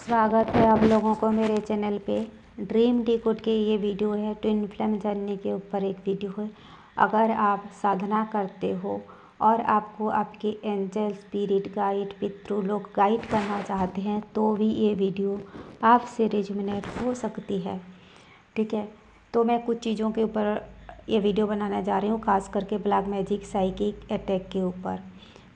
स्वागत है आप लोगों को मेरे चैनल पे। ड्रीम डिकोड के ये वीडियो है ट्विन फ्लेम जर्नी के ऊपर एक वीडियो है। अगर आप साधना करते हो और आपको आपके एंजल स्पिरिट गाइड पितृ लोग गाइड करना चाहते हैं तो भी ये वीडियो आपसे रेजोनेट हो सकती है। ठीक है, तो मैं कुछ चीज़ों के ऊपर ये वीडियो बनाने जा रही हूँ, खास करके ब्लैक मैजिक साइकिक अटैक के ऊपर।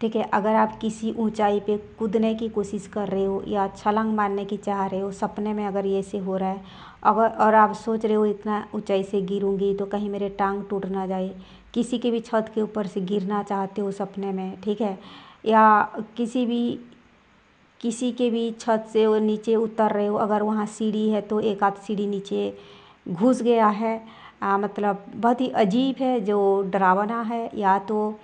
ठीक है, अगर आप किसी ऊंचाई पे कूदने की कोशिश कर रहे हो या छलांग मारने की चाह रहे हो, सपने में अगर ये से हो रहा है, अगर और आप सोच रहे हो इतना ऊंचाई से गिरूंगी तो कहीं मेरे टांग टूट ना जाए, किसी के भी छत के ऊपर से गिरना चाहते हो सपने में, ठीक है, या किसी के भी छत से वो नीचे उतर रहे हो, अगर वहाँ सीढ़ी है तो एक आध सीढ़ी नीचे घुस गया है, मतलब बहुत ही अजीब है, जो डरावना है, या तो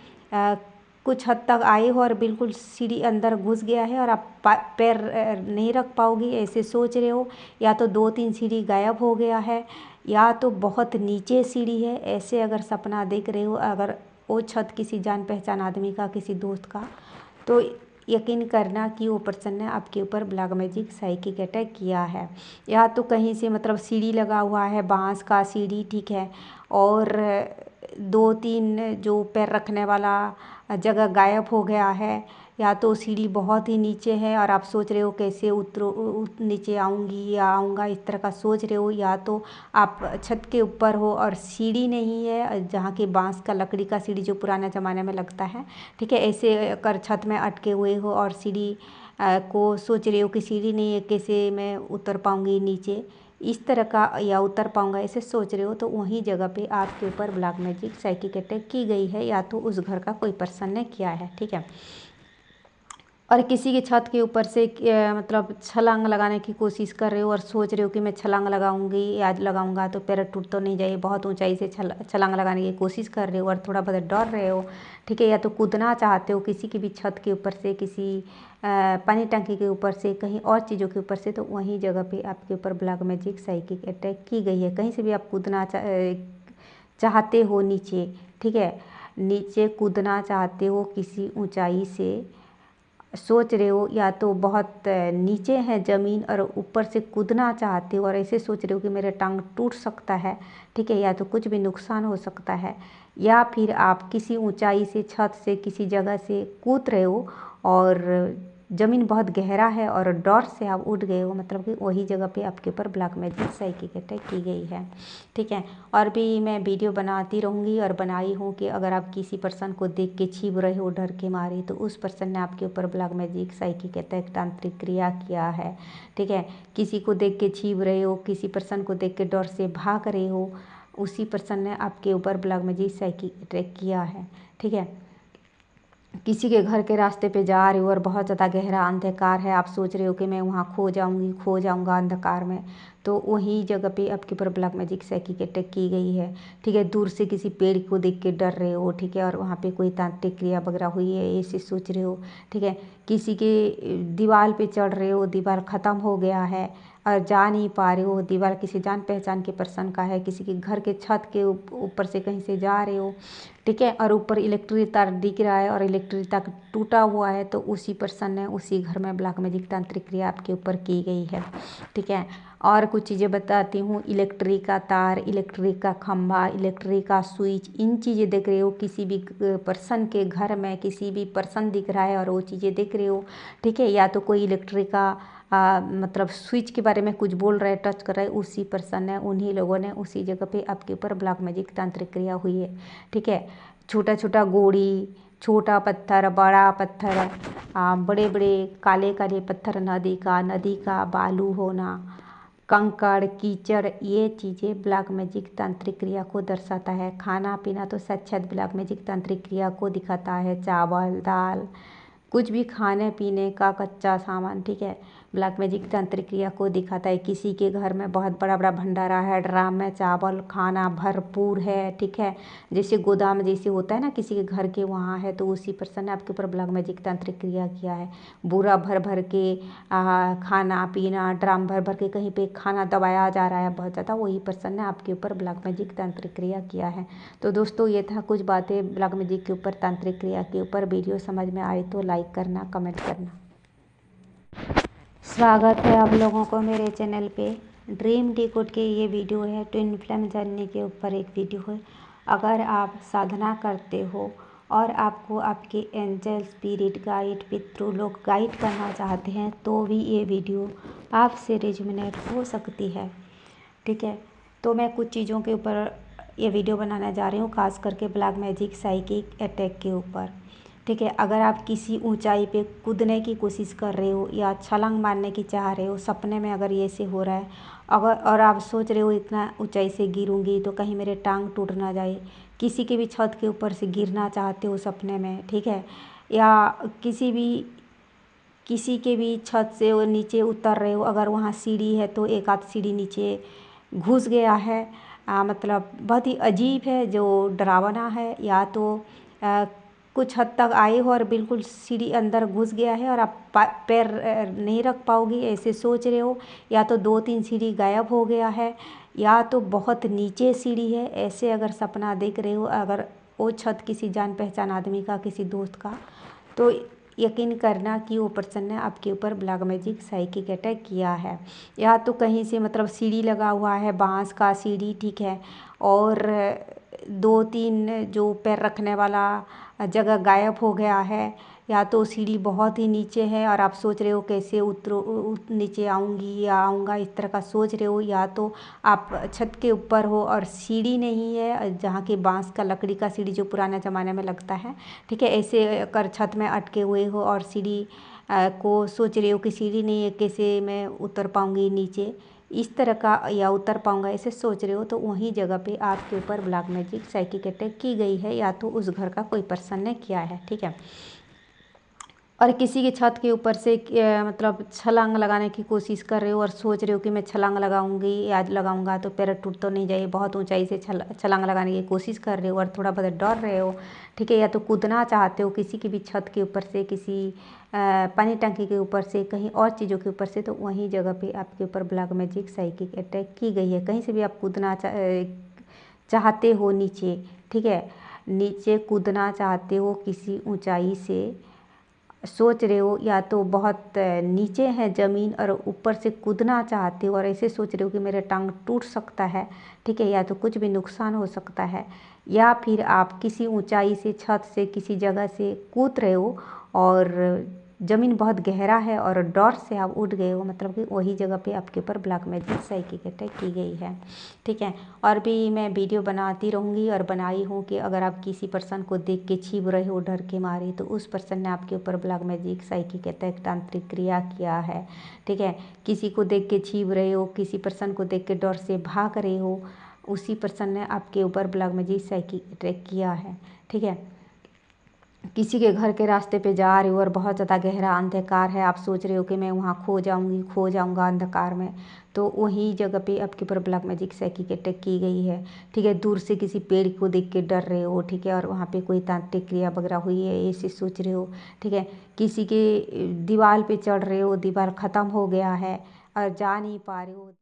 कुछ हद तक आए हो और बिल्कुल सीढ़ी अंदर घुस गया है और आप पैर नहीं रख पाओगी ऐसे सोच रहे हो, या तो 2-3 सीढ़ी गायब हो गया है, या तो बहुत नीचे सीढ़ी है, ऐसे अगर सपना देख रहे हो, अगर वो छत किसी जान पहचान आदमी का, किसी दोस्त का, तो यकीन करना कि वो पर्सन ने आपके ऊपर ब्लैक मैजिक साइकिक अटैक किया है। या तो कहीं से मतलब सीढ़ी लगा हुआ है, बांस का सीढ़ी, ठीक है, और 2-3 जो पैर रखने वाला जगह गायब हो गया है, या तो सीढ़ी बहुत ही नीचे है और आप सोच रहे हो कैसे नीचे आऊँगी या आऊँगा, इस तरह का सोच रहे हो, या तो आप छत के ऊपर हो और सीढ़ी नहीं है, जहाँ की बांस का लकड़ी का सीढ़ी जो पुराने ज़माने में लगता है, ठीक है, ऐसे कर छत में अटके हुए हो और सीढ़ी को सोच रहे हो कि सीढ़ी नहीं है, कैसे मैं उतर पाऊँगी नीचे, इस तरह का, या उतर पाऊँगा ऐसे सोच रहे हो, तो वहीं जगह पे आपके ऊपर ब्लैक मैजिक साइकिक अटैक की गई है, या तो उस घर का कोई पर्सन ने किया है। ठीक है, और किसी की छत के ऊपर से मतलब छलांग लगाने की कोशिश कर रहे हो और सोच रहे हो कि मैं छलांग लगाऊंगी या लगाऊंगा तो पैर टूट तो नहीं जाए, बहुत ऊंचाई से छलांग लगाने की कोशिश कर रहे हो और थोड़ा बहुत डर रहे हो, ठीक है, या तो कूदना चाहते हो किसी की भी छत के ऊपर से, किसी पानी टंकी के ऊपर से, कहीं और चीज़ों के ऊपर से, तो वहीं जगह पे आपके ऊपर ब्लैक मैजिक साइकिक अटैक की गई है। कहीं से भी आप कूदना चाहते हो नीचे, ठीक है, नीचे कूदना चाहते हो किसी ऊंचाई से, सोच रहे हो, या तो बहुत नीचे है ज़मीन और ऊपर से कूदना चाहते हो और ऐसे सोच रहे हो कि मेरे टांग टूट सकता है, ठीक है, या तो कुछ भी नुकसान हो सकता है, या फिर आप किसी ऊंचाई से, छत से, किसी जगह से कूद रहे हो और ज़मीन बहुत गहरा है और डर से आप उठ गए हो, मतलब कि वही जगह पे आपके ऊपर ब्लैक मैजिक साइकिक अटैक की गई है। ठीक है, और भी मैं वीडियो बनाती रहूँगी और बनाई हूँ कि अगर आप किसी पर्सन को देख के छिप रहे हो डर के मारे, तो उस पर्सन ने आपके ऊपर ब्लैक मैजिक साइकिक अटैक तांत्रिक क्रिया किया है। ठीक है, किसी को देख के छिप रहे हो, किसी पर्सन को देख के डर से भाग रहे हो, उसी पर्सन ने आपके ऊपर ब्लैक मैजिक साइकिक अटैक किया है। ठीक है, किसी के घर के रास्ते पे जा रहे हो और बहुत ज़्यादा गहरा अंधकार है, आप सोच रहे हो कि मैं वहाँ खो जाऊँगी, खो जाऊँगा अंधकार में, तो वही जगह पे आपके ऊपर ब्लैक मैजिक साइकिक अटैक की गई है। ठीक है, दूर से किसी पेड़ को देख के डर रहे हो, ठीक है, और वहाँ पे कोई तांत्रिक क्रिया वगैरह हुई है ऐसे सोच रहे हो। ठीक है, किसी के दीवार पे चढ़ रहे हो, दीवार ख़त्म हो गया है और जा नहीं पा रहे हो, दीवार किसी जान पहचान के पर्सन का है, किसी के घर के छत के ऊपर से कहीं से जा रहे हो, ठीक है, और ऊपर इलेक्ट्रिक तार दिख रहा है और इलेक्ट्रिक तार टूटा हुआ है, तो उसी पर्सन ने उसी घर में ब्लैक मैजिक तांत्रिक क्रिया आपके ऊपर की गई है। ठीक है, और कुछ चीज़ें बताती हूँ, इलेक्ट्रिक का तार, इलेक्ट्रिक का खंभा, इलेक्ट्रिक का स्विच, इन चीज़ें देख रहे हो, किसी भी पर्सन के घर में किसी भी पर्सन दिख रहा है और वो चीज़ें देख रहे हो, ठीक है, या तो कोई इलेक्ट्रिक का मतलब स्विच के बारे में कुछ बोल रहा है, टच कर रहा है, उसी पर्सन ने, उन्हीं लोगों ने उसी जगह पे आपके ऊपर ब्लैक मैजिक तांत्रिक क्रिया हुई है। ठीक है, छोटा छोटा गोड़ी, छोटा पत्थर, बड़ा पत्थर, बड़े बड़े काले काले पत्थर, नदी का बालू होना, कंकड़, कीचड़, ये चीज़ें ब्लैक मैजिक तांत्रिक क्रिया को दर्शाता है। खाना पीना तो साक्षात ब्लैक मैजिक तांत्रिक क्रिया को दिखाता है, चावल दाल, कुछ भी खाने पीने का कच्चा सामान, ठीक है, ब्लैक मैजिक तांत्रिक क्रिया को दिखाता है। किसी के घर में बहुत बड़ा बड़ा भंडारा है, ड्राम में चावल खाना भरपूर है, ठीक है, जैसे गोदाम जैसे होता है ना किसी के घर के, वहाँ है, तो उसी पर्सन ने आपके ऊपर ब्लैक मैजिक तांत्रिक क्रिया किया है। पूरा भर भर के खाना पीना, ड्राम भर भर के कहीं पे खाना दबाया जा रहा है बहुत ज़्यादा, वही पर्सन ने आपके ऊपर ब्लैक मैजिक तांत्रिक क्रिया किया है। तो दोस्तों, ये था कुछ बातें ब्लैक मैजिक के ऊपर, तांत्रिक क्रिया के ऊपर। वीडियो समझ में आए तो लाइक करना, कमेंट करना। स्वागत है आप लोगों को मेरे चैनल पे। ड्रीम डिकोड के ये वीडियो है ट्विन फ्लेम जर्नी के ऊपर एक वीडियो है। अगर आप साधना करते हो और आपको आपके एंजल स्पिरिट गाइड पितृ लोग गाइड करना चाहते हैं तो भी ये वीडियो आपसे रेजोनेट हो सकती है। ठीक है, तो मैं कुछ चीज़ों के ऊपर ये वीडियो बनाने जा रही हूँ, खास करके ब्लैक मैजिक साइकिक अटैक के ऊपर। ठीक है, अगर आप किसी ऊंचाई पे कूदने की कोशिश कर रहे हो या छलांग मारने की चाह रहे हो, सपने में अगर ये से हो रहा है, अगर और आप सोच रहे हो इतना ऊंचाई से गिरूंगी तो कहीं मेरे टांग टूट ना जाए, किसी के भी छत के ऊपर से गिरना चाहते हो सपने में, ठीक है, या किसी के भी छत से वो नीचे उतर रहे हो, अगर वहाँ सीढ़ी है तो एक आध सीढ़ी नीचे घुस गया है, मतलब बहुत ही अजीब है, जो डरावना है, या तो कुछ हद तक आए हो और बिल्कुल सीढ़ी अंदर घुस गया है और आप पैर नहीं रख पाओगी ऐसे सोच रहे हो, या तो 2-3 सीढ़ी गायब हो गया है, या तो बहुत नीचे सीढ़ी है, ऐसे अगर सपना देख रहे हो, अगर वो छत किसी जान पहचान आदमी का, किसी दोस्त का, तो यकीन करना कि वो पर्सन ने आपके ऊपर ब्लैक मैजिक साइकिक अटैक किया है। या तो कहीं से मतलब सीढ़ी लगा हुआ है, बांस का सीढ़ी, ठीक है, और 2-3 जो पैर रखने वाला जगह गायब हो गया है, या तो सीढ़ी बहुत ही नीचे है और आप सोच रहे हो कैसे नीचे आऊँगी या आऊँगा, इस तरह का सोच रहे हो, या तो आप छत के ऊपर हो और सीढ़ी नहीं है, जहाँ की बांस का लकड़ी का सीढ़ी जो पुराने ज़माने में लगता है, ठीक है, ऐसे कर छत में अटके हुए हो और सीढ़ी को सोच रहे हो कि सीढ़ी नहीं है, कैसे मैं उतर पाऊँगी नीचे, इस तरह का, या उतर पाऊँगा ऐसे सोच रहे हो, तो वहीं जगह पे आपके ऊपर ब्लैक मैजिक साइकिक अटैक की गई है, या तो उस घर का कोई पर्सन ने किया है। ठीक है, और किसी की छत के ऊपर से मतलब छलांग लगाने की कोशिश कर रहे हो और सोच रहे हो कि मैं छलांग लगाऊंगी या लगाऊंगा तो पैर टूट तो नहीं जाए, बहुत ऊंचाई से छलांग लगाने की कोशिश कर रहे हो और थोड़ा बहुत डर रहे हो, ठीक है, या तो कूदना चाहते हो किसी की भी छत के ऊपर से, किसी पानी टंकी के ऊपर से, कहीं और चीज़ों के ऊपर से, तो वहीं जगह पे आपके ऊपर ब्लैक मैजिक साइकिक अटैक की गई है। कहीं से भी आप कूदना चाहते हो नीचे, ठीक है, नीचे कूदना चाहते हो किसी ऊंचाई से, सोच रहे हो, या तो बहुत नीचे है ज़मीन और ऊपर से कूदना चाहते हो और ऐसे सोच रहे हो कि मेरा टांग टूट सकता है, ठीक है, या तो कुछ भी नुकसान हो सकता है, या फिर आप किसी ऊंचाई से, छत से, किसी जगह से कूद रहे हो और ज़मीन बहुत गहरा है और डर से आप उठ गए हो, मतलब कि वही जगह पे आपके ऊपर ब्लैक मैजिक साइकिक अटैक की गई है। ठीक है, और भी मैं वीडियो बनाती रहूँगी और बनाई हूँ कि अगर आप किसी पर्सन को देख के छिप रहे हो डर के मारे, तो उस पर्सन ने आपके ऊपर ब्लैक मैजिक साइकिक अटैक तांत्रिक क्रिया किया है। ठीक है, किसी को देख के छिप रहे हो, किसी पर्सन को देख के डर से भाग रहे हो, उसी पर्सन ने आपके ऊपर ब्लैक मैजिक साइकिक अटैक किया है। ठीक है, किसी के घर के रास्ते पे जा रहे हो और बहुत ज़्यादा गहरा अंधकार है, आप सोच रहे हो कि मैं वहाँ खो जाऊँगी, खो जाऊँगा अंधकार में, तो वही जगह पे आपके ऊपर ब्लैक मैजिक साइकिक अटैक की गई है। ठीक है, दूर से किसी पेड़ को देख के डर रहे हो, ठीक है, और वहाँ पे कोई तांत्रिक क्रिया वगैरह हुई है ऐसे सोच रहे हो। ठीक है, किसी के दीवार पे चढ़ रहे हो, दीवार ख़त्म हो गया है और जा नहीं पा रहे हो।